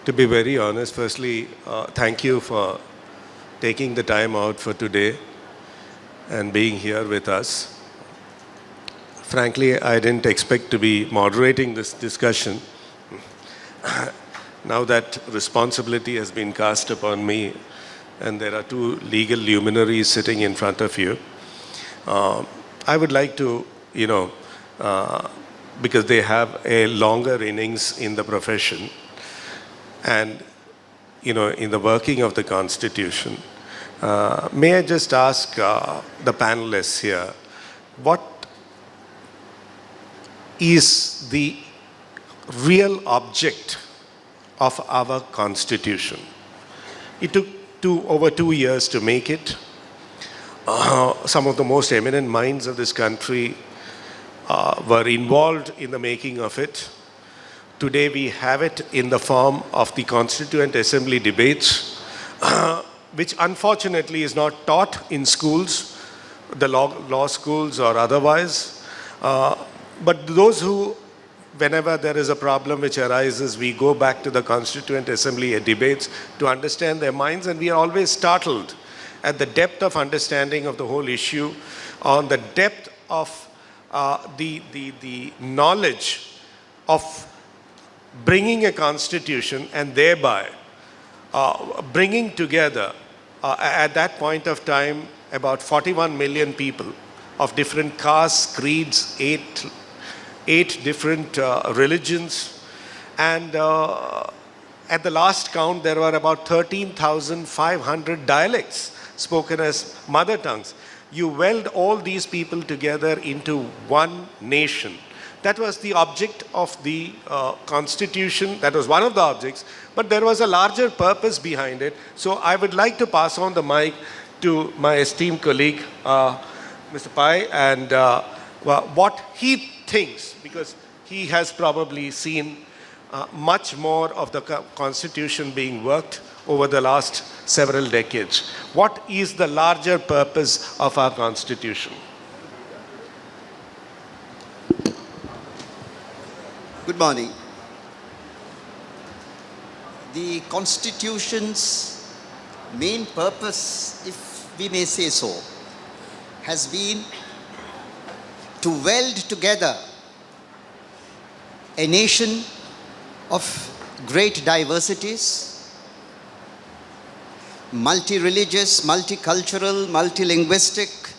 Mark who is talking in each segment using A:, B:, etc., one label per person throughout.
A: To be very honest, firstly, thank you for taking the time out for today and being here with us. Frankly, I didn't expect to be moderating this discussion. Now that responsibility has been cast upon me, and there are two legal luminaries sitting in front of you, I would like to, because they have a longer innings in the profession and, in the working of the Constitution, may I just ask the panelists here, what is the real object of our Constitution? It took over 2 years to make it. Some of the most eminent minds of this country were involved in the making of it. Today we have it in the form of the Constituent Assembly debates, which unfortunately is not taught in schools, the law schools or otherwise. But those who, whenever there is a problem which arises, we go back to the Constituent Assembly debates to understand their minds, and we are always startled at the depth of understanding of the whole issue, on the depth of the knowledge of bringing a constitution and thereby bringing together, at that point of time, about 41 million people of different castes, creeds, eight different religions, and at the last count there were about 13,500 dialects spoken as mother tongues. You weld all these people together into one nation. That was the object of the Constitution. That was one of the objects, but there was a larger purpose behind it. So I would like to pass on the mic to my esteemed colleague, Mr. Pai, and what he thinks, because he has probably seen much more of the Constitution being worked over the last several decades. What is the larger purpose of our Constitution?
B: Good morning. The Constitution's main purpose, if we may say so, has been to weld together a nation of great diversities, multi-religious, multicultural, multilinguistic.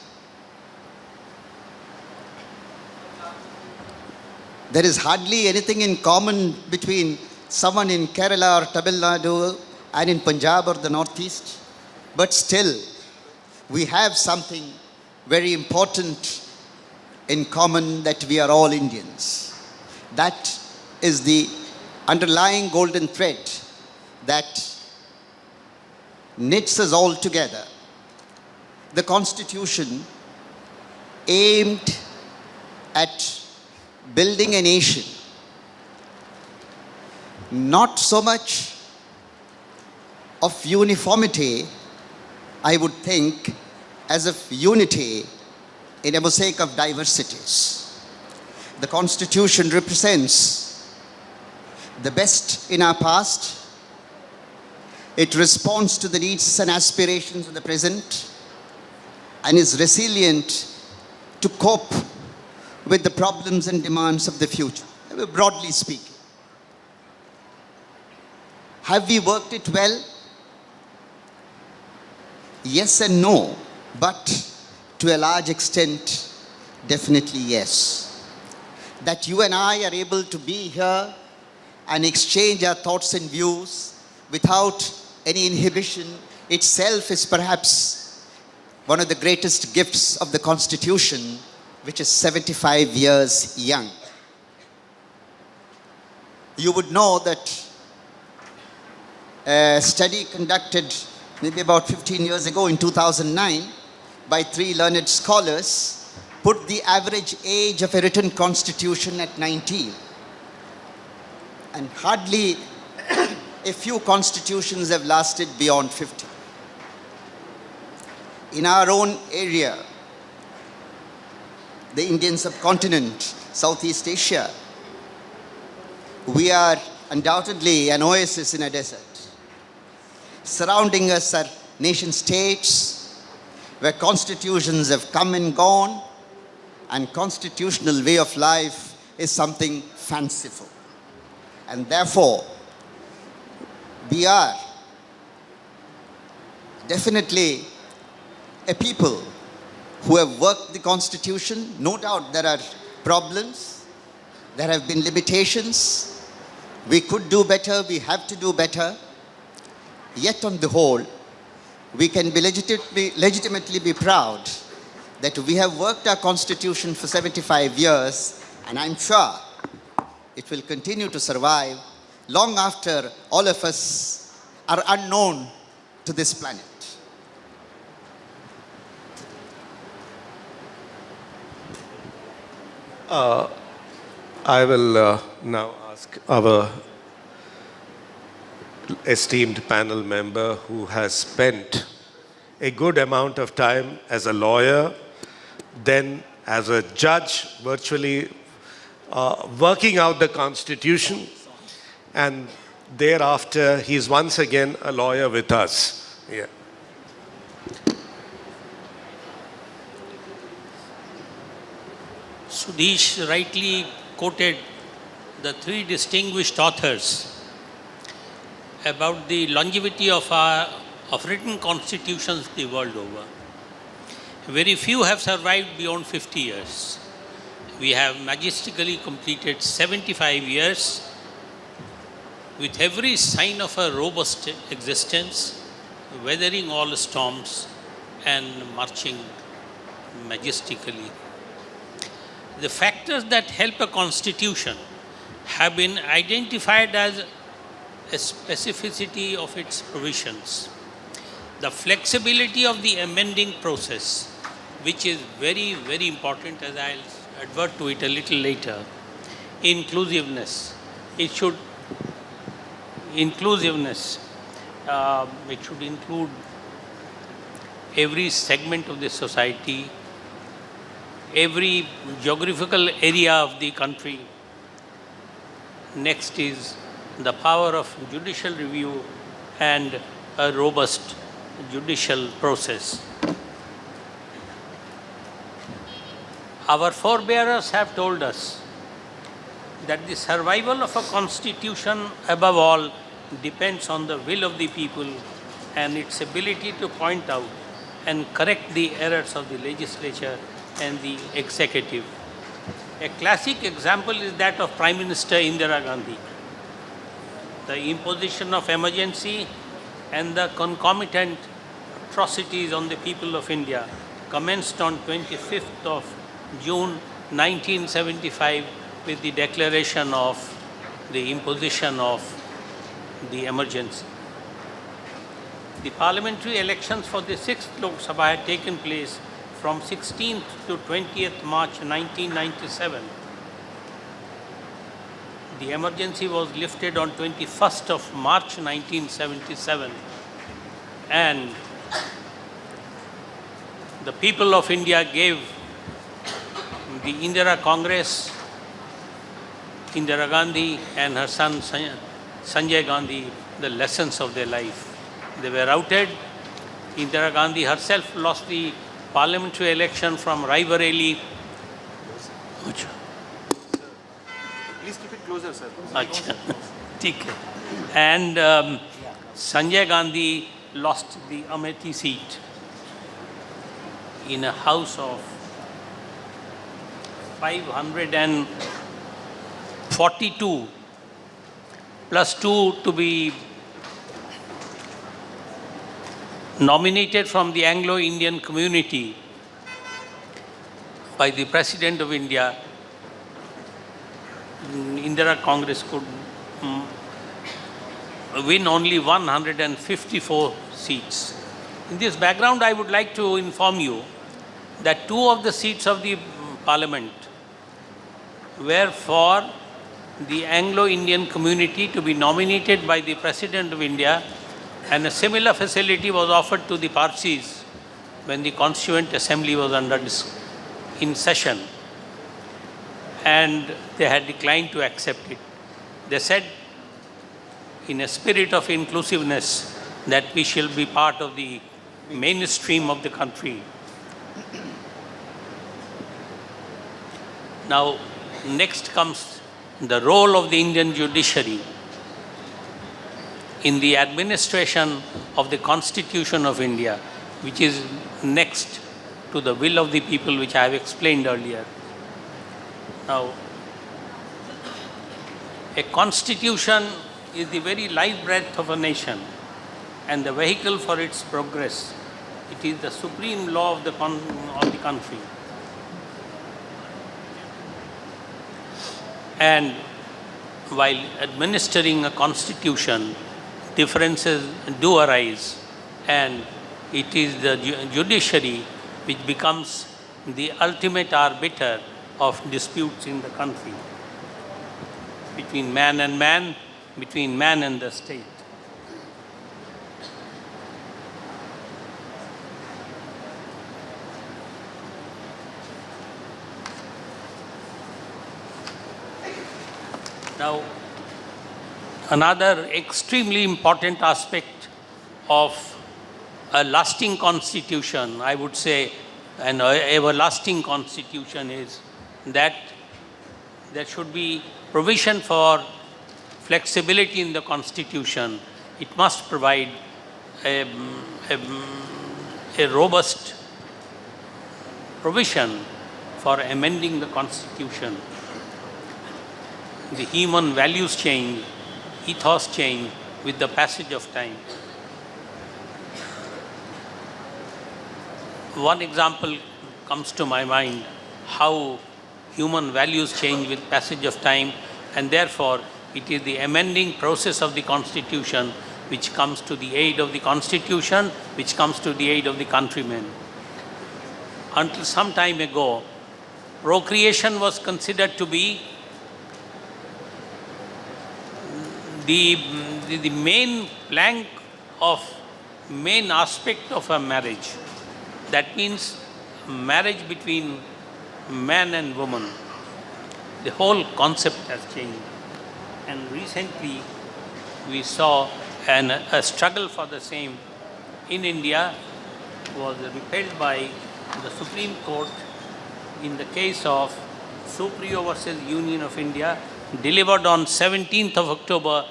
B: There is hardly anything in common between someone in Kerala or Tamil Nadu and in Punjab or the Northeast, but still we have something very important in common, that we are all Indians. That is the underlying golden thread that knits us all together. The Constitution aimed at building a nation, not so much of uniformity, I would think, as of unity in a mosaic of diversities. The Constitution represents the best in our past. It responds to the needs and aspirations of the present and is resilient to cope with the problems and demands of the future, broadly speaking. Have we worked it well? Yes and no, but to a large extent, definitely yes. That you and I are able to be here and exchange our thoughts and views without any inhibition itself is perhaps one of the greatest gifts of the Constitution, which is 75 years young. You would know that a study conducted maybe about 15 years ago in 2009 by 3 learned scholars put the average age of a written constitution at 19. And hardly a few constitutions have lasted beyond 50. In our own area, the Indian subcontinent, Southeast Asia, we are undoubtedly an oasis in a desert. Surrounding us are nation states where constitutions have come and gone, and constitutional way of life is something fanciful. And therefore, we are definitely a people who have worked the constitution. No doubt there are problems, there have been limitations. We could do better, we have to do better. Yet on the whole, we can be legitimately be proud that we have worked our constitution for 75 years, and I'm sure it will continue to survive long after all of us are unknown to this planet.
A: I will now ask our esteemed panel member who has spent a good amount of time as a lawyer, then as a judge, virtually working out the Constitution, and thereafter he is once again a lawyer with us. Yeah.
C: Sudhish rightly quoted the three distinguished authors about the longevity of written constitutions the world over. Very few have survived beyond 50 years. We have majestically completed 75 years with every sign of a robust existence, weathering all storms and marching majestically. The factors that help a constitution have been identified as a specificity of its provisions, the flexibility of the amending process, which is very, very important, as I'll advert to it a little later, inclusiveness. It should include every segment of the society, every geographical area of the country. Next is the power of judicial review and a robust judicial process. Our forebears have told us that the survival of a constitution, above all, depends on the will of the people and its ability to point out and correct the errors of the legislature and the executive. A classic example is that of Prime Minister Indira Gandhi. The imposition of emergency and the concomitant atrocities on the people of India commenced on 25th of June 1975 with the declaration of the imposition of the emergency. The parliamentary elections for the 6th Lok Sabha had taken place from 16th to 20th March 1997. The emergency was lifted on 21st of March 1977, and the people of India gave the Indira Congress, Indira Gandhi and her son Sanjay Gandhi, the lessons of their life. They were routed. Indira Gandhi herself lost the parliamentary election from Raebareli.
D: Please keep it closer, sir.
C: ठीक है. And Sanjay Gandhi lost the Amethi seat in a house of 542 plus 2 to be nominated from the Anglo-Indian community by the President of India. Indira Congress could win only 154 seats. In this background, I would like to inform you that 2 of the seats of the Parliament were for the Anglo-Indian community to be nominated by the President of India, and a similar facility was offered to the Parsis when the Constituent Assembly was in session, and they had declined to accept it. They said in a spirit of inclusiveness, that we shall be part of the mainstream of the country. Now, next comes the role of the Indian judiciary in the administration of the Constitution of India, which is next to the will of the people, which I have explained earlier. Now, a constitution is the very life breath of a nation and the vehicle for its progress. It is the supreme law of the country. And while administering a constitution, differences do arise, and it is the judiciary which becomes the ultimate arbiter of disputes in the country, between man and man, between man and the state. Now, another extremely important aspect of a lasting constitution, I would say an everlasting constitution, is that there should be provision for flexibility in the constitution. It must provide a robust provision for amending the constitution. The human values change, ethos change with the passage of time. One example comes to my mind, how human values change with passage of time, and therefore it is the amending process of the Constitution which comes to the aid of the Constitution, which comes to the aid of the countrymen. Until some time ago, procreation was considered to be the main plank of, main aspect of a marriage. That means marriage between man and woman. The whole concept has changed. And recently we saw a struggle for the same in India was repelled by the Supreme Court in the case of Suprio versus Union of India, delivered on 17th of October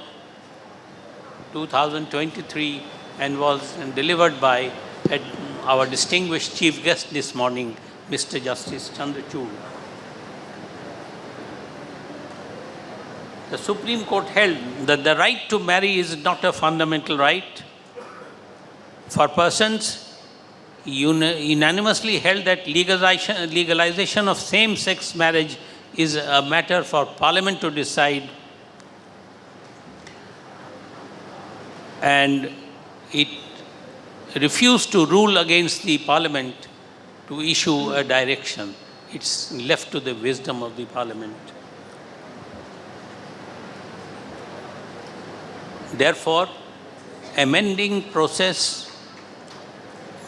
C: 2023 and was delivered by our distinguished chief guest this morning, Mr. Justice Chandrachud. The Supreme Court held that the right to marry is not a fundamental right. For persons, unanimously held that legalization of same-sex marriage is a matter for Parliament to decide, and it refused to rule against the Parliament to issue a direction. It's left to the wisdom of the Parliament. Therefore, amending process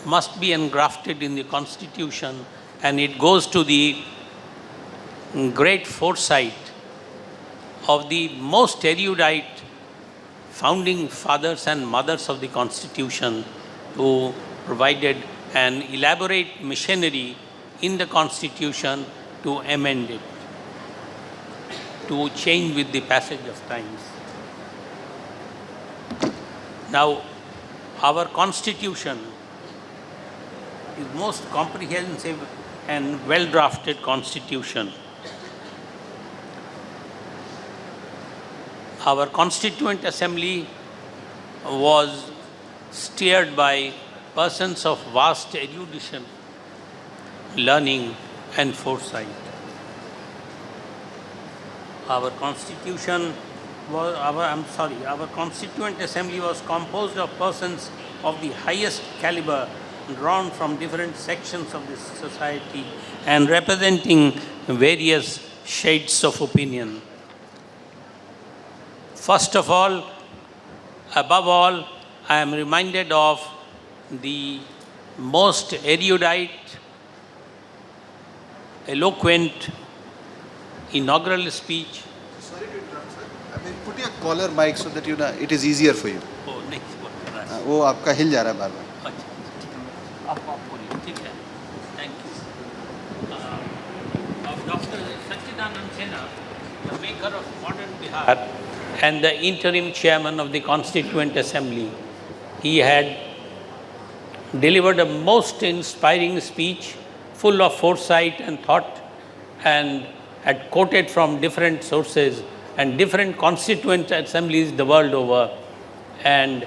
C: must be engrafted in the Constitution, and it goes to the great foresight of the most erudite founding fathers and mothers of the Constitution, who provided an elaborate machinery in the Constitution to amend it, to change with the passage of times. Now, our Constitution is most comprehensive and well-drafted Constitution. Our Constituent Assembly was steered by persons of vast erudition, learning and foresight. Our Constitution was, our Constituent Assembly was composed of persons of the highest caliber, drawn from different sections of this society and representing various shades of opinion. First of all, above all, I am reminded of the most erudite, eloquent, inaugural speech.
D: Sorry to interrupt, sir. Put your collar mic so that you know it is easier for you.
C: Oh, next one.
D: वो आपका हिल जा रहा है बार बार.
C: अच्छा, आप बोलिए, ठीक है. Thank you. Of Dr. Satchidanand Sinha, the maker of modern Bihar and the interim chairman of the Constituent Assembly, he had delivered a most inspiring speech full of foresight and thought, and had quoted from different sources and different constituent assemblies the world over, and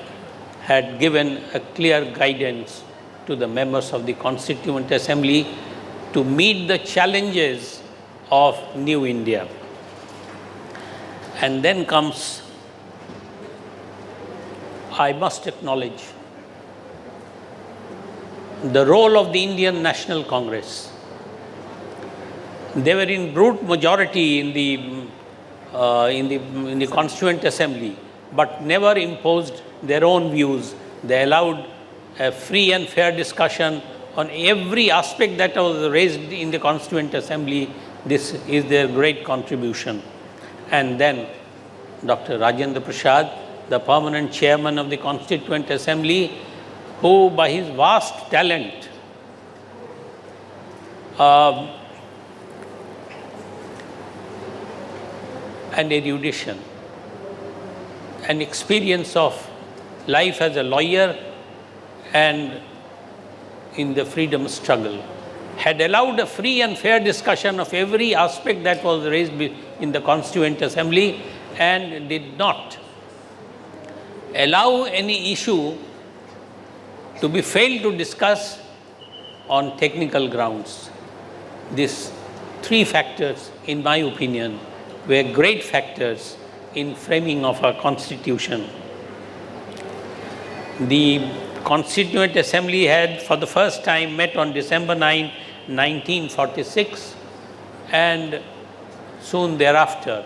C: had given a clear guidance to the members of the Constituent Assembly to meet the challenges of New India. And then comes, I must acknowledge, the role of the Indian National Congress. They were in brute majority in the Constituent Assembly, but never imposed their own views. They allowed a free and fair discussion on every aspect that was raised in the Constituent Assembly. This is their great contribution. And then Dr. Rajendra Prasad, the permanent chairman of the Constituent Assembly, who by his vast talent and erudition and experience of life as a lawyer and in the freedom struggle, had allowed a free and fair discussion of every aspect that was raised in the Constituent Assembly, and did not allow any issue to be failed to discuss on technical grounds. These three factors, in my opinion, were great factors in framing of our Constitution. The Constituent Assembly had for the first time met on December 9, 1946, and soon thereafter,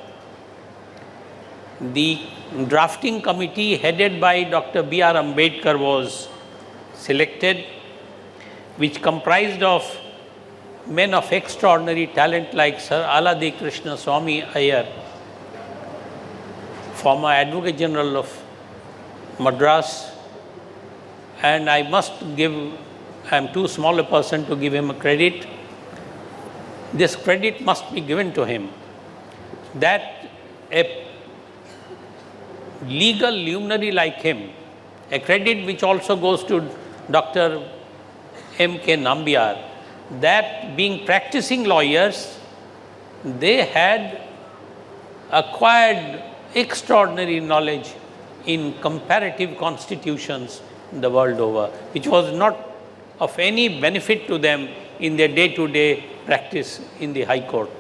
C: the drafting committee headed by Dr. B.R. Ambedkar was selected, which comprised of men of extraordinary talent like Sir Aladi Krishna Swami Iyer, former Advocate General of Madras, and I am too small a person to give him a credit. This credit must be given to him, that a legal luminary like him, a credit which also goes to Dr. M.K. Nambiar, that being practicing lawyers, they had acquired extraordinary knowledge in comparative constitutions the world over, which was not of any benefit to them in their day-to-day practice in the High Court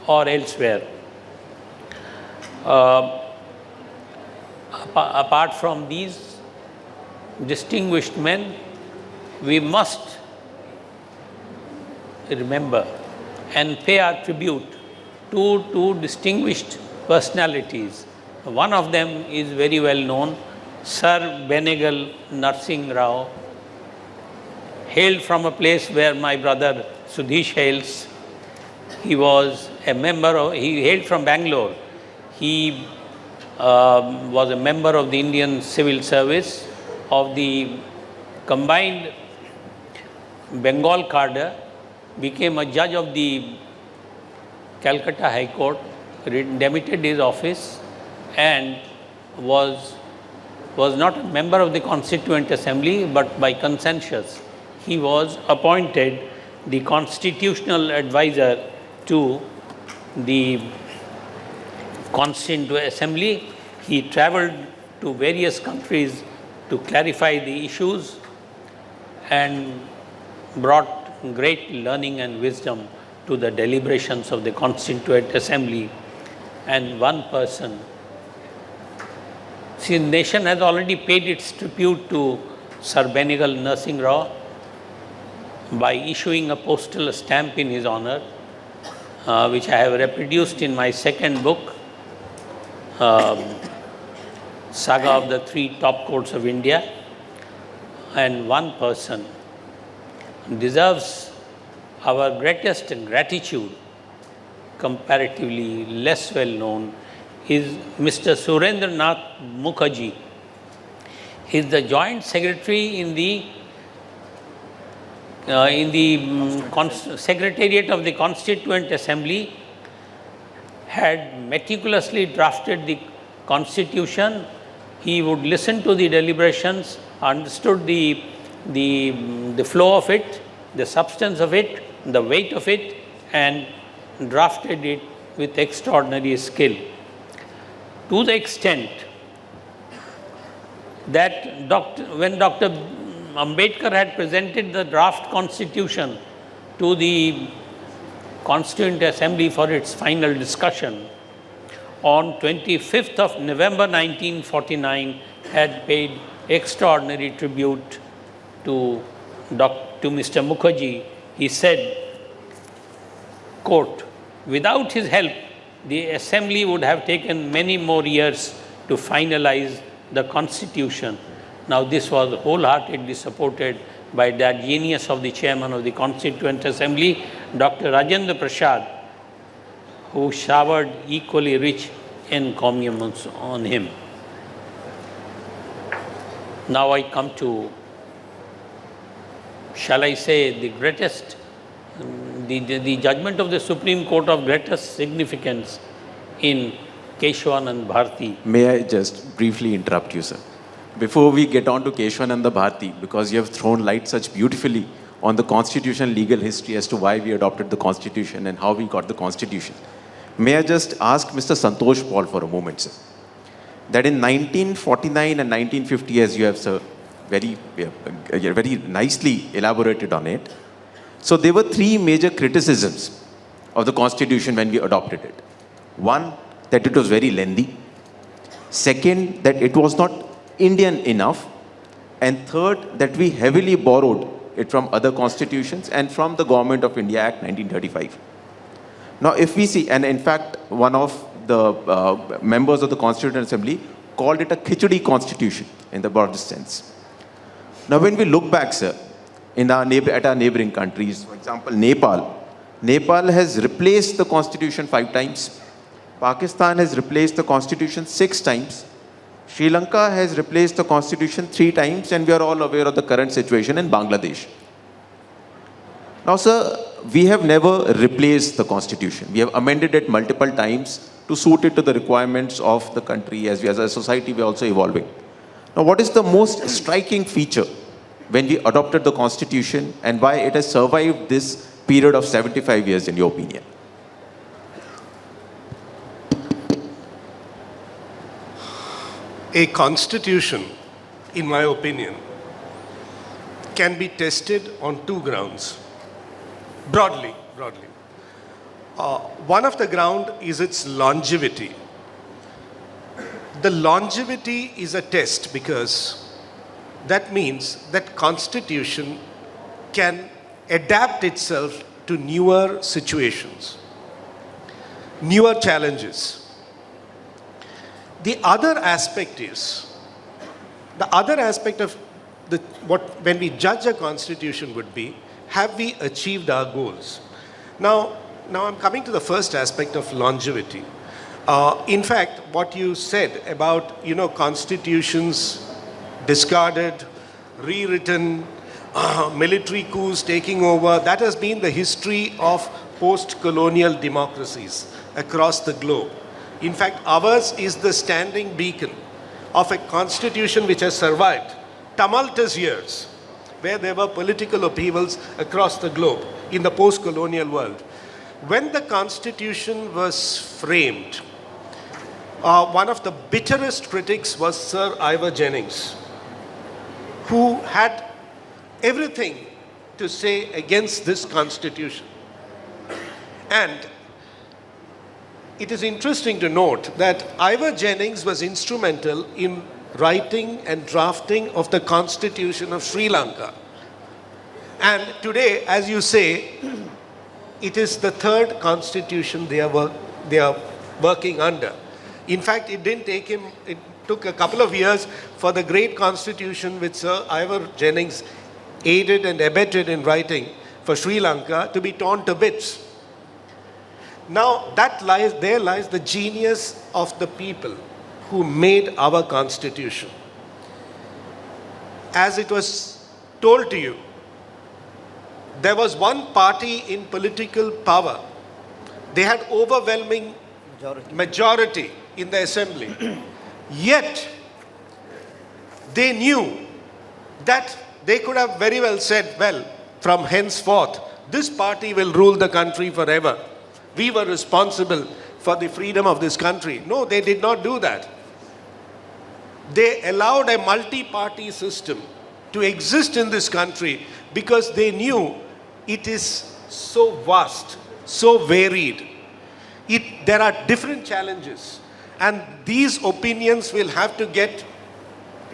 C: or elsewhere. Apart from these distinguished men, we must remember and pay our tribute to two distinguished personalities. One of them is very well known, Sir Benegal Narsingh Rao, hailed from a place where my brother Sudhish hails. He was a member he hailed from Bangalore. He was a member of the Indian Civil Service of the combined Bengal cadre, became a judge of the Calcutta High Court, demitted his office, and was not a member of the Constituent Assembly, but by consensus, he was appointed the constitutional advisor to the Constituent Assembly. He travelled to various countries to clarify the issues and brought great learning and wisdom to the deliberations of the Constituent Assembly. And one person, see, the nation has already paid its tribute to Sir Benegal Narsingh Rao by issuing a postal stamp in his honor, which I have reproduced in my second book, Saga of the Three Top Courts of India. And one person deserves our greatest gratitude, comparatively less well known, is Mr. Surendranath Mukherjee. He is the Joint Secretary in the Secretariat of the Constituent Assembly, had meticulously drafted the Constitution. He would listen to the deliberations, understood the flow of it, the substance of it, the weight of it, and drafted it with extraordinary skill. To the extent that when Dr. Ambedkar had presented the draft constitution to the Constituent Assembly for its final discussion, on 25th of November 1949 had paid extraordinary tribute to Mr. Mukherjee. He said, quote, "Without his help, the Assembly would have taken many more years to finalize the Constitution." Now, this was wholeheartedly supported by that genius of the chairman of the Constituent Assembly, Dr. Rajendra Prasad, who showered equally rich encomiums on him. Now I come to, shall I say, the greatest, the judgment of the Supreme Court of greatest significance in Keshwanand Bharti.
E: May I just briefly interrupt you, sir? Before we get on to Keshwananda Bharti, because you have thrown light such beautifully on the constitutional legal history as to why we adopted the constitution and how we got the constitution, may I just ask Mr. Santosh Paul for a moment, sir? That in 1949 and 1950, as you have, sir, very nicely elaborated on it, so there were three major criticisms of the constitution when we adopted it. One, that it was very lengthy. Second, that it was not Indian enough. And third, that we heavily borrowed it from other constitutions and from the Government of India Act 1935. Now, if we see, and in fact, one of the members of the Constituent Assembly called it a khichdi constitution in the broadest sense. Now, when we look back, sir, at our neighboring countries, for example, Nepal has replaced the constitution 5 times. Pakistan has replaced the constitution 6 times. Sri Lanka has replaced the constitution 3 times, and we are all aware of the current situation in Bangladesh. Now, sir, we have never replaced the constitution. We have amended it multiple times to suit it to the requirements of the country. As a society, we are also evolving. Now, what is the most striking feature when we adopted the constitution, and why it has survived this period of 75 years, in your opinion?
A: A constitution, in my opinion, can be tested on 2 grounds, broadly. One of the ground is its longevity. The longevity is a test because that means that constitution can adapt itself to newer situations, newer challenges. The other aspect of when we judge a constitution would be, have we achieved our goals? Now I'm coming to the first aspect of longevity. In fact, what you said about, constitutions discarded, rewritten, military coups taking over, that has been the history of post-colonial democracies across the globe. In fact, ours is the standing beacon of a constitution which has survived tumultuous years where there were political upheavals across the globe in the post-colonial world. When the constitution was framed, one of the bitterest critics was Sir Ivor Jennings, who had everything to say against this constitution. And it is interesting to note that Ivor Jennings was instrumental in writing and drafting of the Constitution of Sri Lanka. And today, as you say, it is the 3rd constitution they are working under. In fact, it took a couple of years for the great constitution which Sir Ivor Jennings aided and abetted in writing for Sri Lanka to be torn to bits. Now, there lies the genius of the people who made our constitution. As it was told to you, there was one party in political power. They had overwhelming majority in the assembly. Yet, they knew that they could have very well said, well, from henceforth, this party will rule the country forever. We were responsible for the freedom of this country. No, they did not do that. They allowed a multi-party system to exist in this country because they knew it is so vast, so varied. There are different challenges, and these opinions will have to get,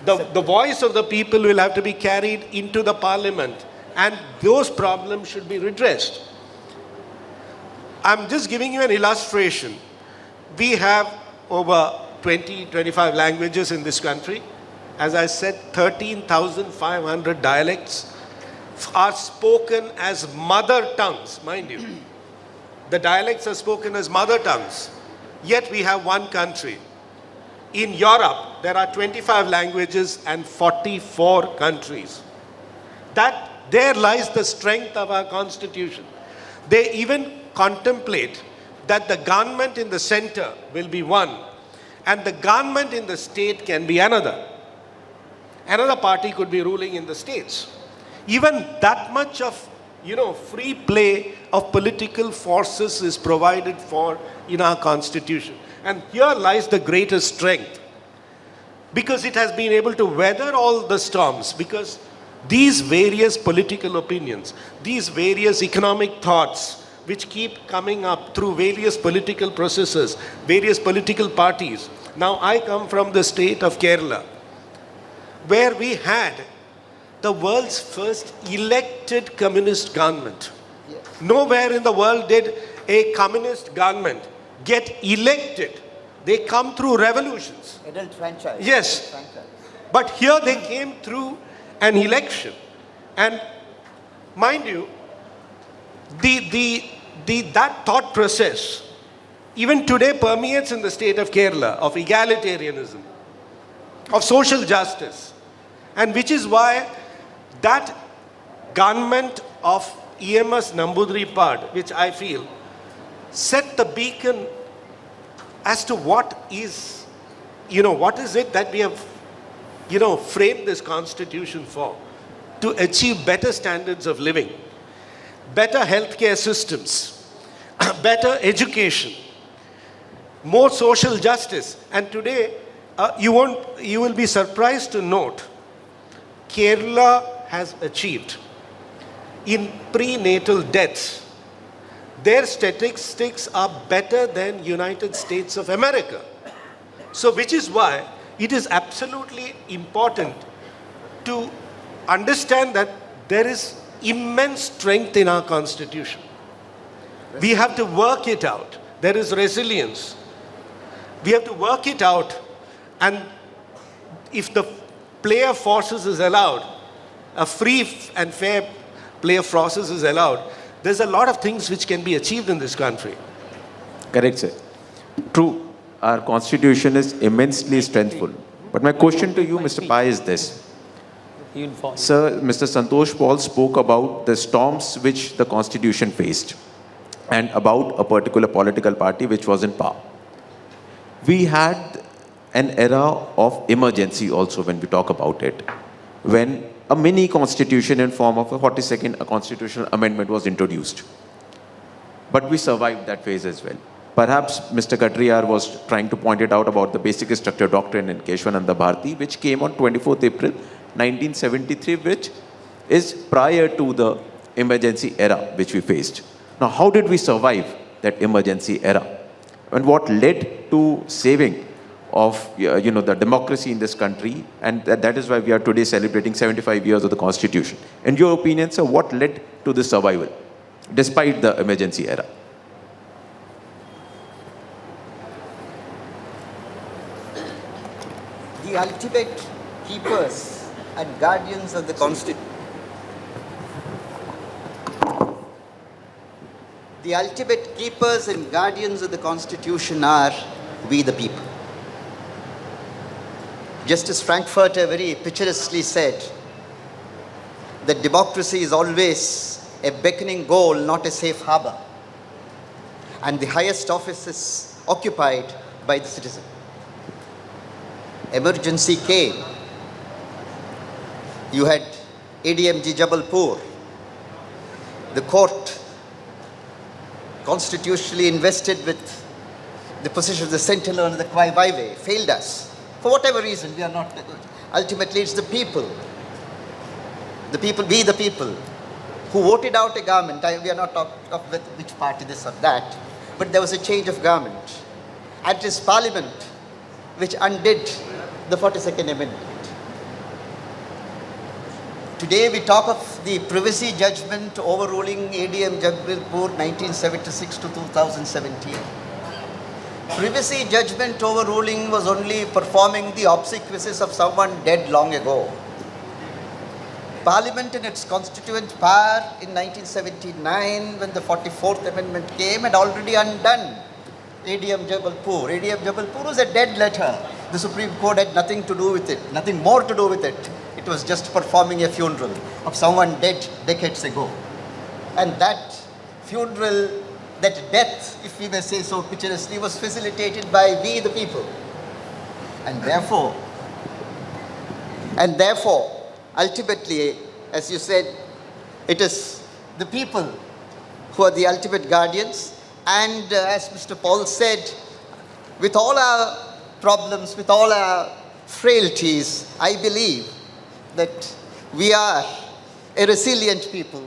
A: the voice of the people will have to be carried into the parliament, and those problems should be redressed. I'm just giving you an illustration. We have over 25 languages in this country. As I said, 13,500 dialects are spoken as mother tongues, mind you. The dialects are spoken as mother tongues. Yet we have one country. In Europe, there are 25 languages and 44 countries. There lies the strength of our constitution. They even contemplate that the government in the center will be one and the government in the state can be another. Another party could be ruling in the states. Even that much of, free play of political forces is provided for in our constitution. And here lies the greatest strength, because it has been able to weather all the storms, because these various political opinions, these various economic thoughts, which keep coming up through various political processes, various political parties. Now, I come from the state of Kerala, where we had the world's first elected communist government. Yes. Nowhere in the world did a communist government get elected. They come through revolutions.
B: Adult franchise.
A: Yes.
B: Adult franchise.
A: But here they came through an election. And mind you, that thought process even today permeates in the state of Kerala, of egalitarianism, of social justice. And which is why that government of EMS Namboodiripad, which I feel, set the beacon as to what is it that we have, framed this constitution for, to achieve better standards of living, better healthcare systems, better education, more social justice. And today, you will be surprised to note, Kerala has achieved in prenatal deaths. Their statistics are better than United States of America. So which is why it is absolutely important to understand that there is immense strength in our constitution. We have to work it out. There is resilience. We have to work it out, and if the play of forces is allowed, a free and fair play of forces is allowed, there's a lot of things which can be achieved in this country.
E: Correct, sir. True, our constitution is immensely strengthful. But my question to you, Mr. Pai, is this. Sir, Mr. Santosh Paul spoke about the storms which the constitution faced and about a particular political party which was in power. We had an era of emergency also when we talk about it, when a mini constitution in form of a 42nd constitutional amendment was introduced. But we survived that phase as well. Perhaps Mr. Katriyar was trying to point it out about the basic structure doctrine in Keshwananda Bharati, which came on 24th April 1973, which is prior to the emergency era which we faced. Now, how did we survive that emergency era? And what led to saving of the democracy in this country? And that is why we are today celebrating 75 years of the Constitution. In your opinion, sir, what led to this survival despite the emergency era?
B: The ultimate keepers and guardians of the Constitution. the ultimate keepers and guardians of the Constitution are we the people. Justice Frankfurter very picturesquely said that democracy is always a beckoning goal, not a safe harbor. And the highest office is occupied by the citizen. Emergency came. You had ADMG Jabalpur. The court, constitutionally invested with the position of the sentinel on the byway, failed us. For whatever reason, we are not. Ultimately, it's the people. The people, we the people, who voted out a government. We are not talking of which party, this or that. But there was a change of government. And it is Parliament which undid the 42nd Amendment. Today we talk of the privacy judgment overruling ADM Jabalpur 1976 to 2017. Privacy judgment overruling was only performing the obsequies of someone dead long ago. Parliament in its constituent power in 1979, when the 44th Amendment came, had already undone ADM Jabalpur. ADM Jabalpur was a dead letter. The Supreme Court had nothing to do with it, nothing more to do with it. It was just performing a funeral of someone dead decades ago. And that funeral, that death, if we may say so picturesquely, was facilitated by we the people. And therefore, ultimately, as you said, it is the people who are the ultimate guardians. And as Mr. Paul said, with all our problems, with all our frailties, I believe that we are a resilient people.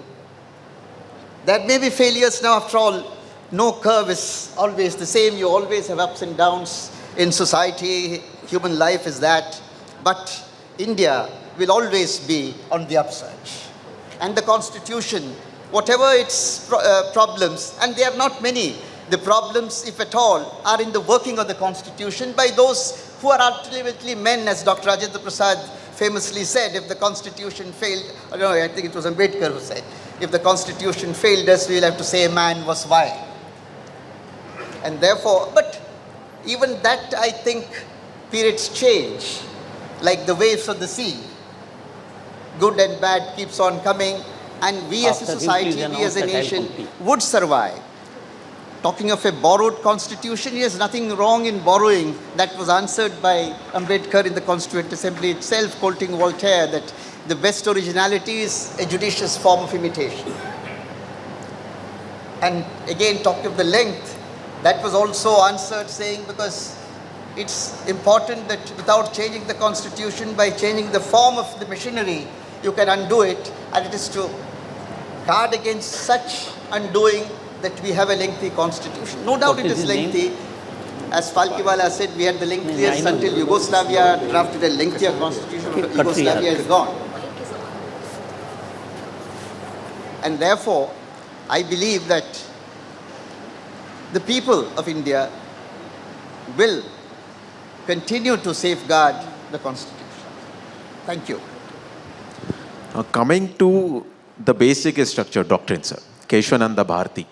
B: There may be failures now, after all, no curve is always the same. You always have ups and downs in society. Human life is that. But India will always be on the upsurge. And the Constitution, whatever its problems, and they are not many, the problems, if at all, are in the working of the Constitution by those who are ultimately men, as Dr. Rajendra Prasad famously said. If the Constitution failed, I think it was Ambedkar who said, if the Constitution failed us, we'll have to say man was wild. And therefore, but even that, I think, periods change, like the waves of the sea. Good and bad keeps on coming, and we as a society, we as a nation would survive. Talking of a borrowed constitution, yes, nothing wrong in borrowing. That was answered by Ambedkar in the Constituent Assembly itself, quoting Voltaire, that the best originality is a judicious form of imitation. And again, talking of the length, that was also answered saying, because it's important that without changing the constitution, by changing the form of the machinery, you can undo it, and it is to guard against such undoing that we have a lengthy constitution. No doubt it is lengthy. As Falkiwala said, we had the lengthiest until Yugoslavia drafted a lengthier constitution. Yugoslavia is gone. And therefore, I believe that the people of India will continue to safeguard the Constitution. Thank you.
E: Now, coming to the basic structure doctrine, sir, Keshwananda Bharati,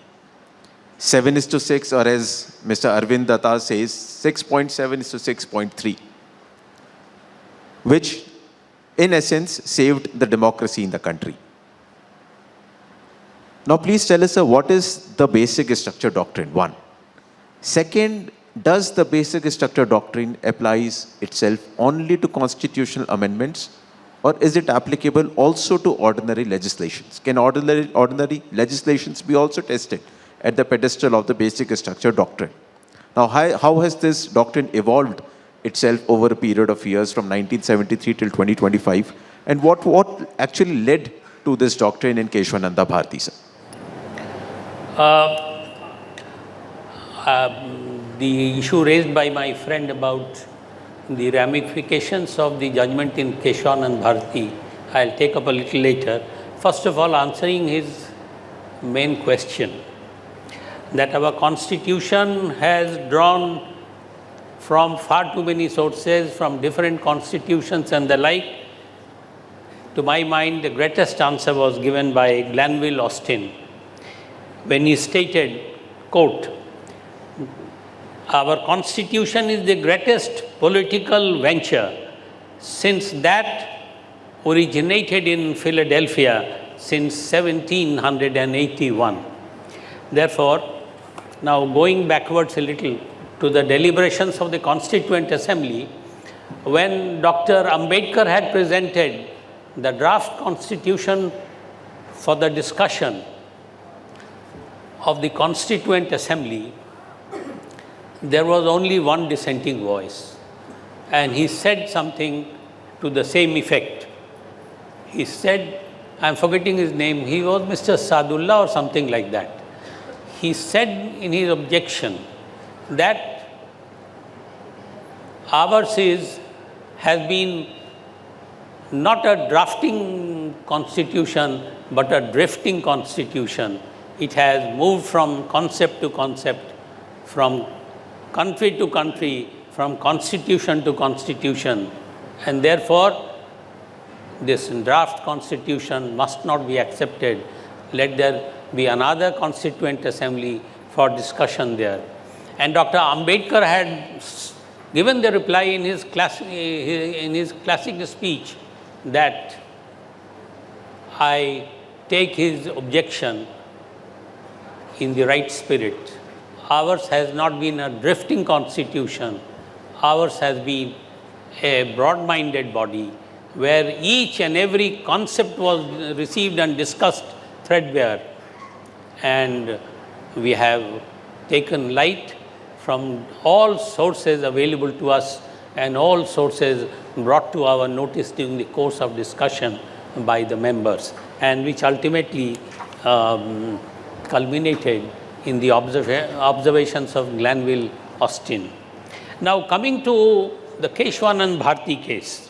E: 7:6, or as Mr. Arvind Datta says, 6.7:6.3, which in essence saved the democracy in the country. Now, please tell us, sir, what is the basic structure doctrine? One. Second, does the basic structure doctrine applies itself only to constitutional amendments, or is it applicable also to ordinary legislations? Can ordinary legislations be also tested at the pedestal of the basic structure doctrine? Now, how has this doctrine evolved itself over a period of years from 1973 till 2025? And what actually led to this doctrine in Keshwananda Bharati, sir?
C: The issue raised by my friend about the ramifications of the judgment in Keshwananda Bharati, I'll take up a little later. First of all, answering his main question, that our constitution has drawn from far too many sources, from different constitutions and the like. To my mind, the greatest answer was given by Glanville Austin when he stated, quote, "Our constitution is the greatest political venture since that originated in Philadelphia since 1781. Therefore, now going backwards a little to the deliberations of the Constituent Assembly, when Dr. Ambedkar had presented the draft constitution for the discussion of the Constituent Assembly, there was only one dissenting voice, and he said something to the same effect. He said, I'm forgetting his name, he was Mr. Sadullah or something like that. He said in his objection that ours has been not a drafting constitution, but a drifting constitution. It has moved from concept to concept, from country to country, from constitution to constitution, and therefore this draft constitution must not be accepted. Let there be another Constituent Assembly for discussion there. And Dr. Ambedkar had given the reply in his classic speech that I take his objection in the right spirit. Ours has not been a drifting constitution. Ours has been a broad-minded body where each and every concept was received and discussed threadbare. And we have taken light from all sources available to us and all sources brought to our notice during the course of discussion by the members, and which ultimately culminated in the observations of Glanville Austin. Now, coming to the Keshwanand Bharti case,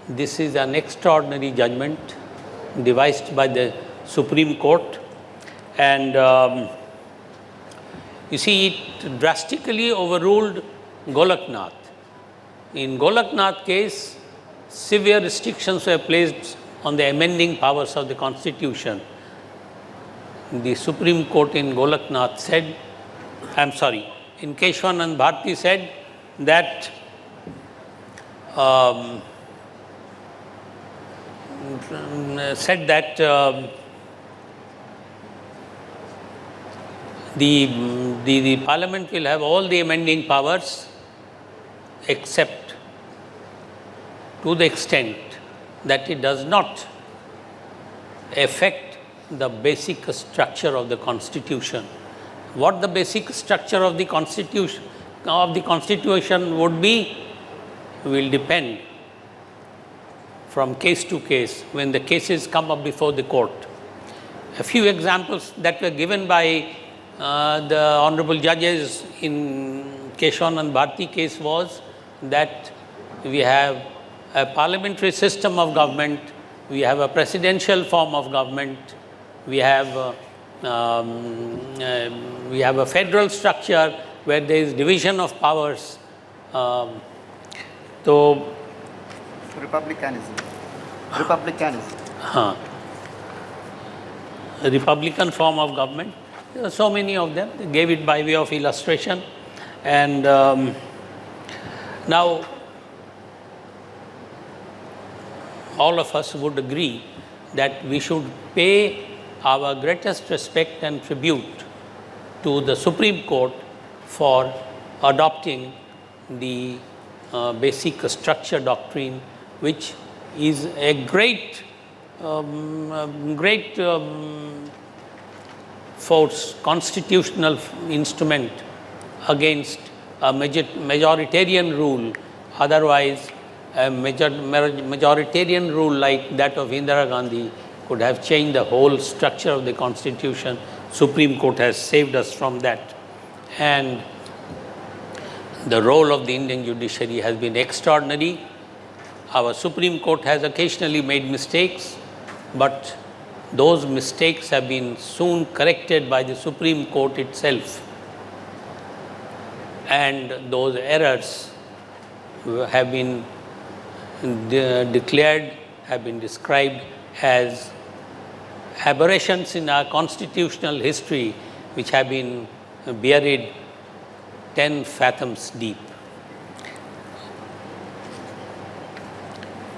C: this is an extraordinary judgment devised by the Supreme Court, and you see, it drastically overruled Golaknath. In Golaknath case, severe restrictions were placed on the amending powers of the Constitution. The Supreme Court in Golaknath said, in Keshwanand Bharti said that the Parliament will have all the amending powers except to the extent that it does not affect the basic structure of the Constitution. What the basic structure of the Constitution would be will depend from case to case when the cases come up before the court. A few examples that were given by the honorable judges in Keshwanand Bharti case was that we have a parliamentary system of government, we have a presidential form of government, we have a federal structure where there is division of powers.
D: Republicanism.
C: A republican form of government. There are so many of them. They gave it by way of illustration. And now, all of us would agree that we should pay our greatest respect and tribute to the Supreme Court for adopting the basic structure doctrine, which is a great force, constitutional instrument against a majoritarian rule. Otherwise, a majoritarian rule like that of Indira Gandhi could have changed the whole structure of the Constitution. Supreme Court has saved us from that. And the role of the Indian judiciary has been extraordinary. Our Supreme Court has occasionally made mistakes, but those mistakes have been soon corrected by the Supreme Court itself. And those errors have been declared, have been described as aberrations in our constitutional history which have been buried 10 fathoms deep.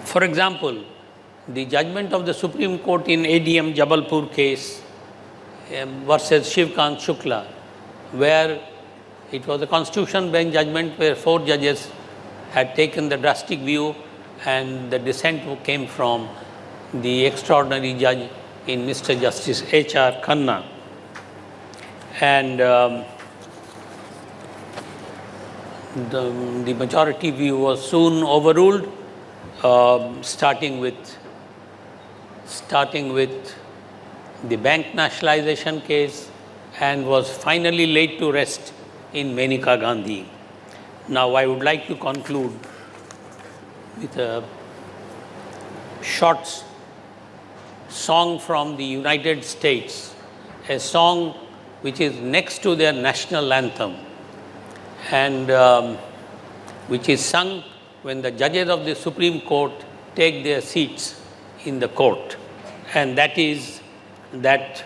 C: For example, the judgment of the Supreme Court in ADM Jabalpur case versus Shivkant Shukla, where it was a constitution bench judgment where 4 judges had taken the drastic view, and the dissent came from the extraordinary judge in Mr. Justice H.R. Khanna. And the majority view was soon overruled, starting with the bank nationalization case, and was finally laid to rest in Menaka Gandhi. Now, I would like to conclude with a short song from the United States, a song which is next to their national anthem, and which is sung when the judges of the Supreme Court take their seats in the court. And that is that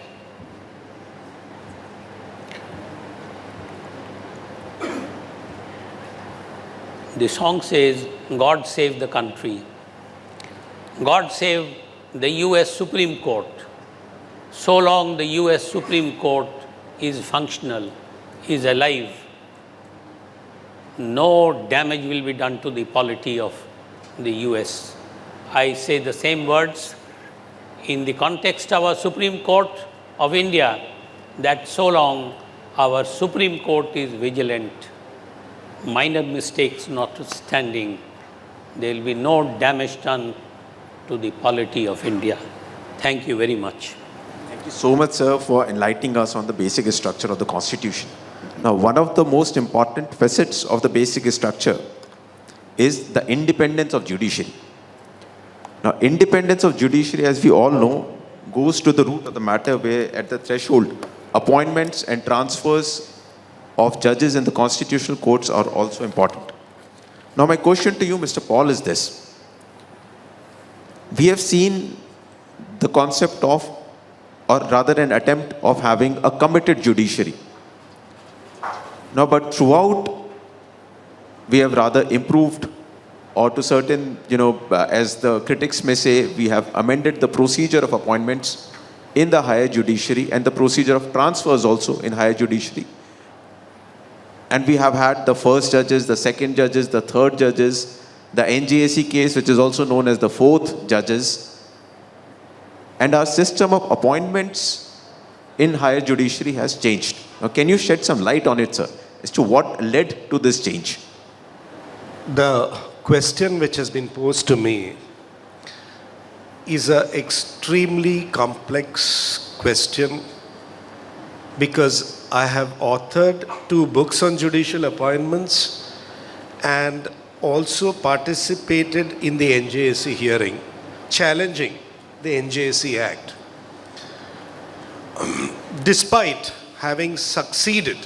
C: the song says, God save the country. God save the US Supreme Court. So long the US Supreme Court is functional, is alive, no damage will be done to the polity of the US. I say the same words in the context of our Supreme Court of India, that so long our Supreme Court is vigilant, minor mistakes notwithstanding, there will be no damage done to the polity of India. Thank you very much.
E: Thank you so much, sir, for enlightening us on the basic structure of the Constitution. Now, one of the most important facets of the basic structure is the independence of judiciary. Now, independence of judiciary, as we all know, goes to the root of the matter, where at the threshold, appointments and transfers of judges in the constitutional courts are also important. Now, my question to you, Mr. Paul, is this. We have seen the concept of, or rather an attempt of having a committed judiciary. Now, but throughout, we have rather improved, or to certain, as the critics may say, we have amended the procedure of appointments in the higher judiciary and the procedure of transfers also in higher judiciary. And we have had the first judges, the second judges, the third judges, the NJAC case, which is also known as the fourth judges. And our system of appointments in higher judiciary has changed. Now, can you shed some light on it, sir, as to what led to this change?
A: The question which has been posed to me is an extremely complex question, because I have authored 2 books on judicial appointments and also participated in the NJAC hearing challenging the NJAC Act. Despite having succeeded,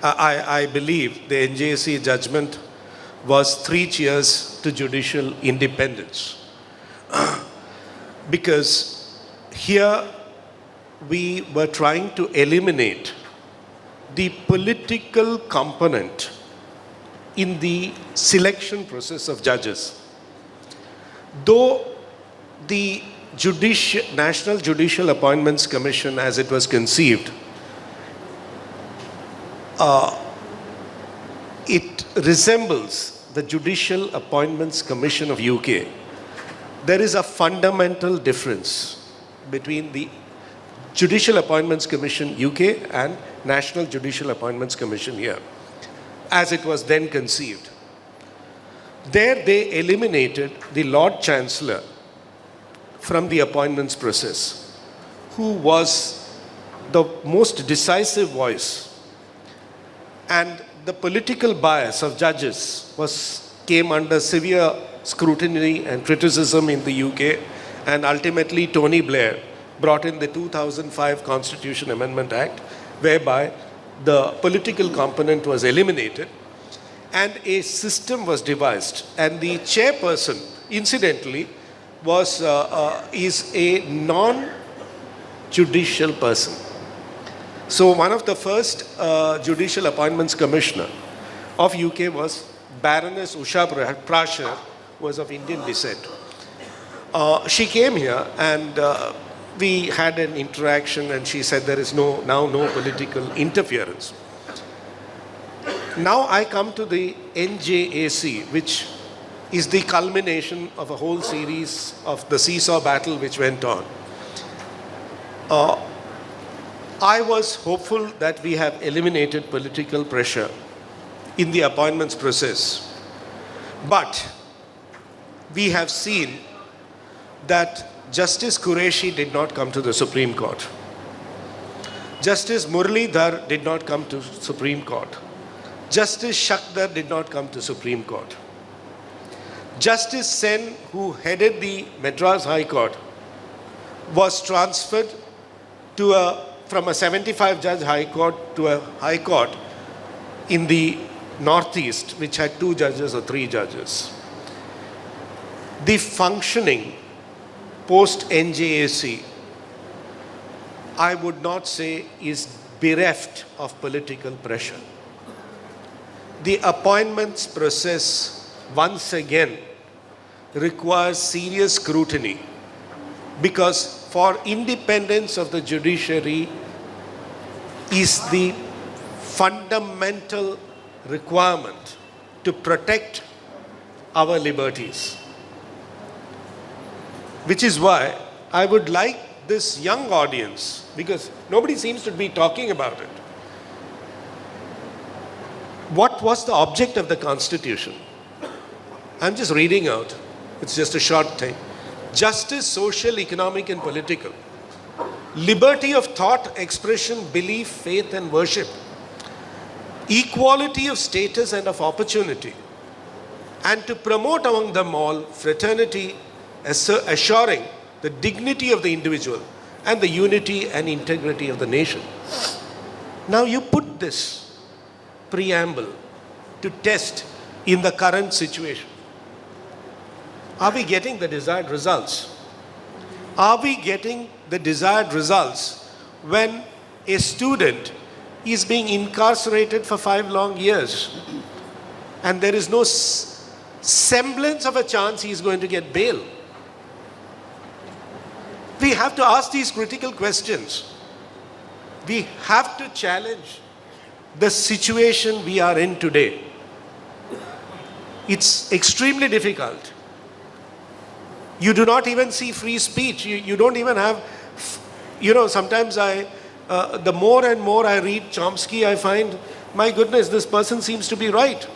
A: I believe the NJAC judgment was 3 cheers to judicial independence. Because here we were trying to eliminate the political component in the selection process of judges. Though the National Judicial Appointments Commission, as it was conceived, it resembles the Judicial Appointments Commission of UK. There is a fundamental difference between the Judicial Appointments Commission UK and National Judicial Appointments Commission here, as it was then conceived. There they eliminated the Lord Chancellor from the appointments process, who was the most decisive voice, and the political bias of judges came under severe scrutiny and criticism in the UK, and ultimately Tony Blair brought in the 2005 Constitution Amendment Act, whereby the political component was eliminated and a system was devised. And the chairperson, incidentally, is a non-judicial person. So one of the first judicial appointments commissioner of UK was Baroness Usha Prasher, who was of Indian descent. She came here and we had an interaction, and she said there is now no political interference. Now I come to the NJAC, which is the culmination of a whole series of the seesaw battle which went on. I was hopeful that we have eliminated political pressure in the appointments process. But we have seen that Justice Qureshi did not come to the Supreme Court. Justice Muralidhar did not come to Supreme Court. Justice Shakdar did not come to Supreme Court. Justice Sen, who headed the Madras High Court, was transferred from a 75-judge High Court to a High Court in the Northeast, which had 2 judges or 3 judges. The functioning post-NJAC, I would not say is bereft of political pressure. The appointments process, once again, requires serious scrutiny, because for independence of the judiciary is the fundamental requirement to protect our liberties. Which is why I would like this young audience, because nobody seems to be talking about it. What was the object of the Constitution? I'm just reading out. It's just a short thing. Justice, social, economic, and political. Liberty of thought, expression, belief, faith, and worship. Equality of status and of opportunity. And to promote among them all fraternity, assuring the dignity of the individual and the unity and integrity of the nation. Now you put this preamble to test in the current situation. Are we getting the desired results? Are we getting the desired results when a student is being incarcerated for 5 long years and there is no semblance of a chance he is going to get bail? We have to ask these critical questions. We have to challenge the situation we are in today. It's extremely difficult. You do not even see free speech. You don't even have, sometimes the more and more I read Chomsky, I find, my goodness, this person seems to be right.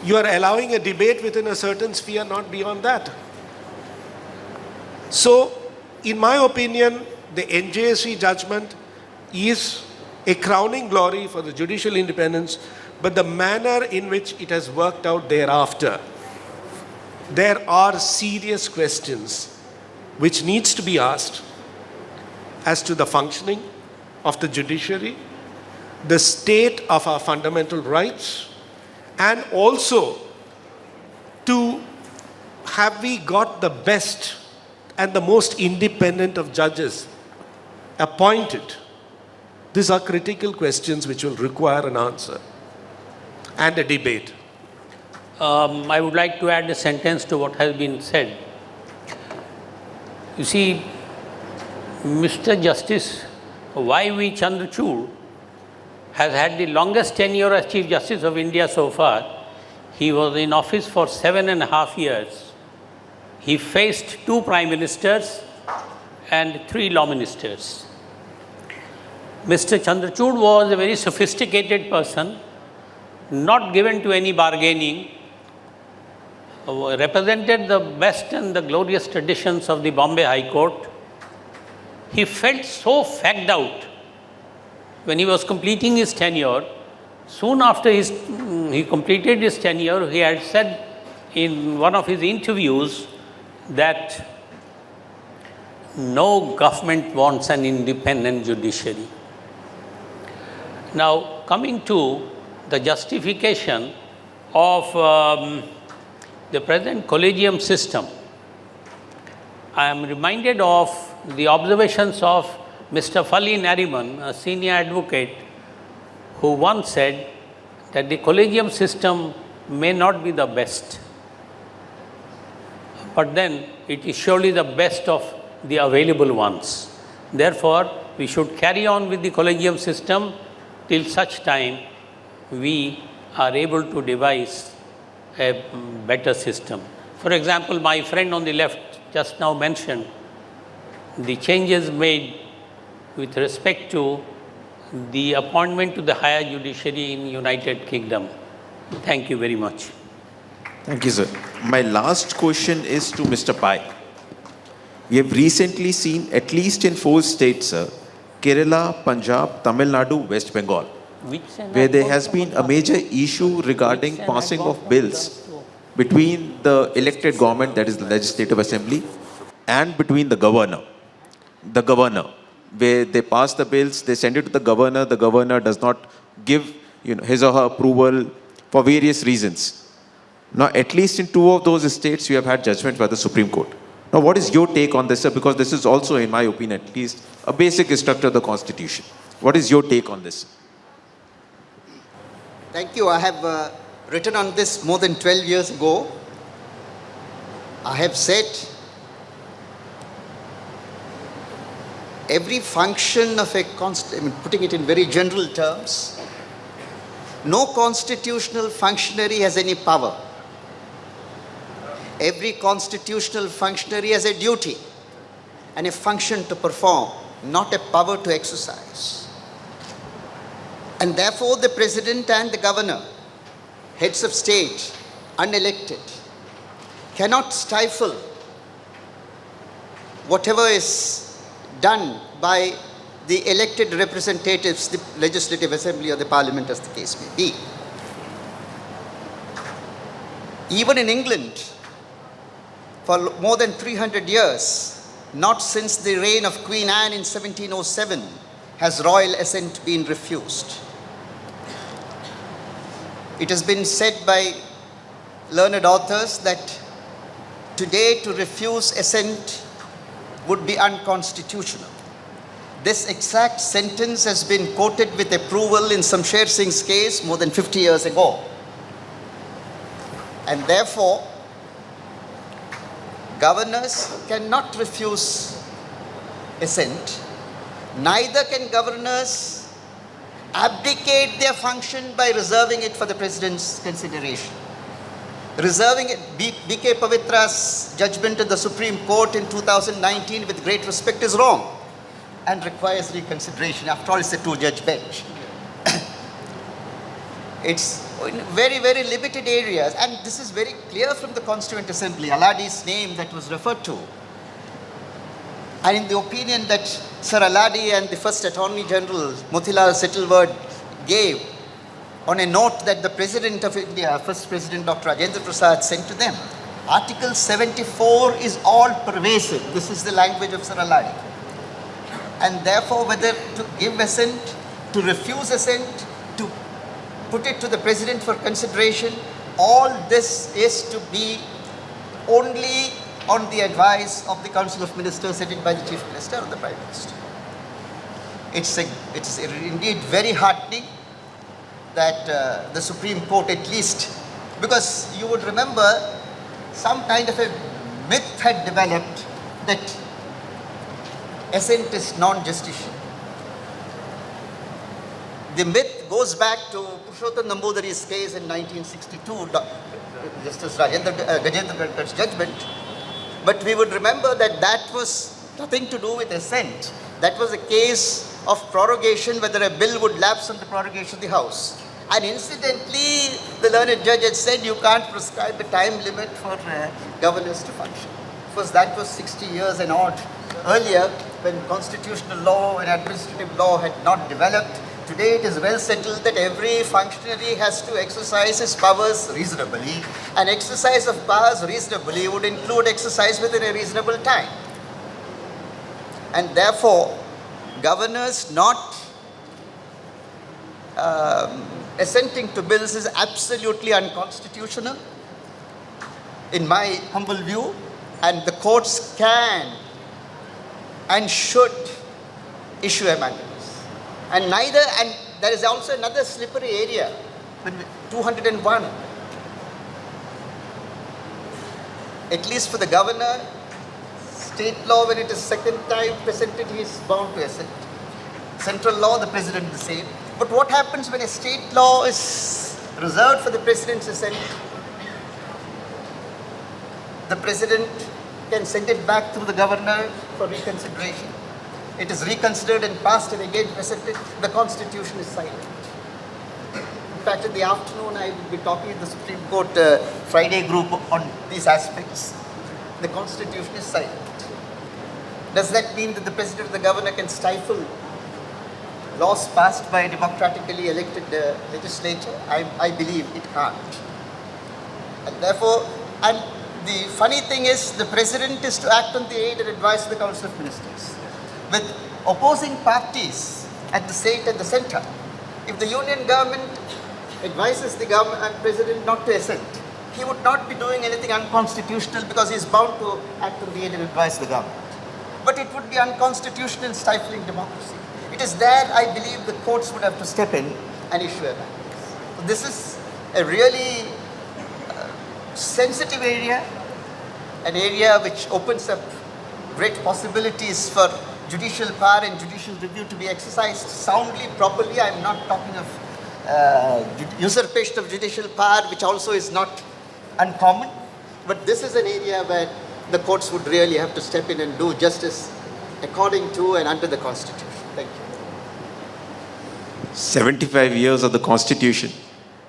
A: You are allowing a debate within a certain sphere, not beyond that. So, in my opinion, the NJSC judgment is a crowning glory for the judicial independence, but the manner in which it has worked out thereafter, there are serious questions which needs to be asked as to the functioning of the judiciary, the state of our fundamental rights, and also to have we got the best and the most independent of judges appointed. These are critical questions which will require an answer and a debate.
C: I would like to add a sentence to what has been said. You see, Mr. Justice Y.V. Chandrachud has had the longest tenure as Chief Justice of India so far. He was in office for 7.5 years. He faced 2 prime ministers and 3 law ministers. Mr. Chandrachud was a very sophisticated person, not given to any bargaining, represented the best and the glorious traditions of the Bombay High Court. He felt so fagged out when he was completing his tenure. Soon after he completed his tenure, he had said in one of his interviews that no government wants an independent judiciary. Now, coming to the justification of the present collegium system, I am reminded of the observations of Mr. Fali Nariman, a senior advocate, who once said that the collegium system may not be the best, but then it is surely the best of the available ones. Therefore, we should carry on with the collegium system till such time we are able to devise a better system. For example, my friend on the left just now mentioned the changes made with respect to the appointment to the higher judiciary in United Kingdom. Thank you very much.
E: Thank you, sir. My last question is to Mr. Pai. We have recently seen, at least in 4 states, sir, Kerala, Punjab, Tamil Nadu, West Bengal, where there has been a major issue regarding passing of bills between the elected government, that is the Legislative Assembly, and between the governor, where they pass the bills, they send it to the governor does not give his or her approval for various reasons. Now, at least in 2 of those states, you have had judgment by the Supreme Court. Now, what is your take on this, sir? Because this is also, in my opinion, at least a basic structure of the Constitution. What is your take on this?
B: Thank you. I have written on this more than 12 years ago. I have said every function of a putting it in very general terms, no constitutional functionary has any power. Every constitutional functionary has a duty and a function to perform, not a power to exercise. And therefore, the president and the governor, heads of state, unelected, cannot stifle whatever is done by the elected representatives, the Legislative Assembly or the Parliament, as the case may be. Even in England, for more than 300 years, not since the reign of Queen Anne in 1707, has royal assent been refused. It has been said by learned authors that today to refuse assent would be unconstitutional. This exact sentence has been quoted with approval in Samsher Singh's case more than 50 years ago. And therefore, governors cannot refuse assent. Neither can governors abdicate their function by reserving it for the president's consideration. Reserving it, B.K. Pavitra's judgment in the Supreme Court in 2019 with great respect is wrong and requires reconsideration. After all, it's a 2-judge bench. It's in very, very limited areas, and this is very clear from the Constituent Assembly, Aladi's name that was referred to. And in the opinion that Sir Aladi and the first Attorney General, Motilal Settleward, gave on a note that the President of India, first President Dr. Rajendra Prasad, sent to them, Article 74 is all pervasive. This is the language of Sir Aladi. And therefore, whether to give assent, to refuse assent, to put it to the President for consideration, all this is to be only on the advice of the Council of Ministers headed by the Chief Minister or the Prime Minister. It's indeed very heartening that the Supreme Court at least, because you would remember some kind of a myth had developed that assent is non-justiciable. The myth goes back to Purushottam Nambudari's case in 1962, Justice Gajendra judgment. But we would remember that that was nothing to do with assent. That was a case of prorogation, whether a bill would lapse on the prorogation of the House. And incidentally, the learned judge had said you can't prescribe a time limit for governors to function. Because that was 60 years and odd earlier, when constitutional law and administrative law had not developed. Today it is well settled that every functionary has to exercise his powers reasonably, and exercise of powers reasonably would include exercise within a reasonable time. And therefore, governors not assenting to bills is absolutely unconstitutional, in my humble view. And the courts can and should issue a mandamus. And there is also another slippery area, 201. At least for the governor, state law, when it is second time presented, he is bound to assent. Central law, the president the same. But what happens when a state law is reserved for the president's assent? The president can send it back through the governor for reconsideration. It is reconsidered and passed and again presented. The constitution is silent. In fact, in the afternoon, I will be talking in the Supreme Court Friday group on these aspects. The constitution is silent. Does that mean that the president or the governor can stifle laws passed by a democratically elected legislature? I believe it can't. And therefore, and the funny thing is, the president is to act on the aid and advise of the Council of Ministers. With opposing parties at the state and the center, if the union government advises the government and president not to assent, he would not be doing anything unconstitutional because he is bound to act on the aid and advise the government. But it would be unconstitutional and stifling democracy. It is there, I believe, the courts would have to step in and issue a mandamus. So this is a really sensitive area, an area which opens up great possibilities for judicial power and judicial review to be exercised soundly, properly. I am not talking of usurpation of judicial power, which also is not uncommon. But this is an area where the courts would really have to step in and do justice according to and under the Constitution. Thank you.
E: 75 years of the Constitution,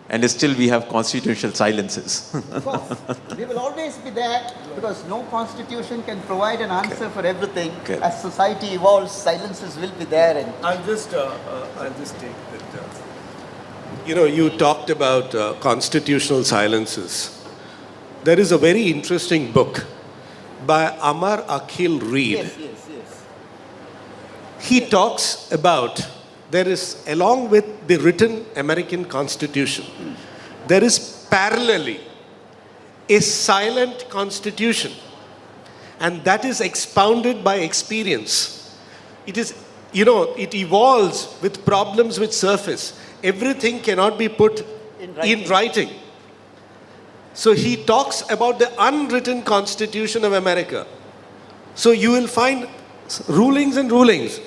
E: and still we have constitutional silences.
B: Of course, we will always be there because no constitution can provide an answer for everything.
E: Okay.
B: As society evolves, silences will be there. And
A: I'll just take that. You talked about constitutional silences. There is a very interesting book by Amar Akhil Reed.
B: yes.
A: He talks about, there is, along with the written American Constitution, there is parallelly a silent constitution, and that is expounded by experience. It is, it evolves with problems which surface. Everything cannot be put in writing. So he talks about the unwritten Constitution of America. So you will find rulings and rulings.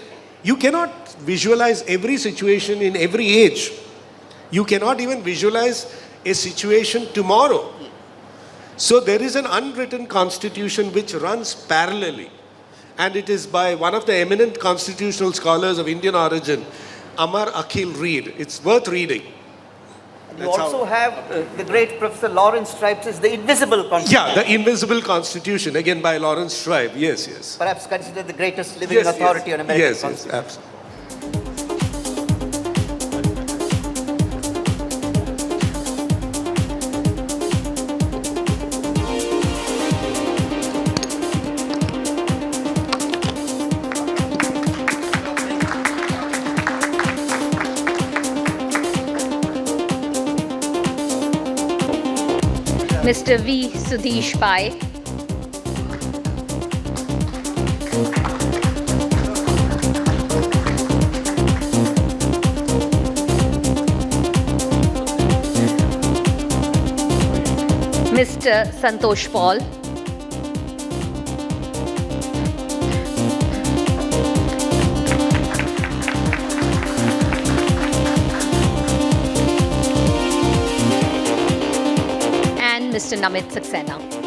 A: You cannot visualize every situation in every age. You cannot even visualize a situation tomorrow. So there is an unwritten constitution which runs parallelly. And it is by one of the eminent constitutional scholars of Indian origin, Amar Akhil Reed. It's worth reading.
B: you also have the great Professor Lawrence Stripes' The Invisible Constitution.
A: Yeah, The Invisible Constitution, again by Lawrence Stripe. Yes.
B: Perhaps considered the greatest living authority on American
A: Yes,
B: Constitution.
A: absolutely.
F: Mr. V. Sudhish Pai. Mr. Santosh Paul. And Mr. Namit Saxena.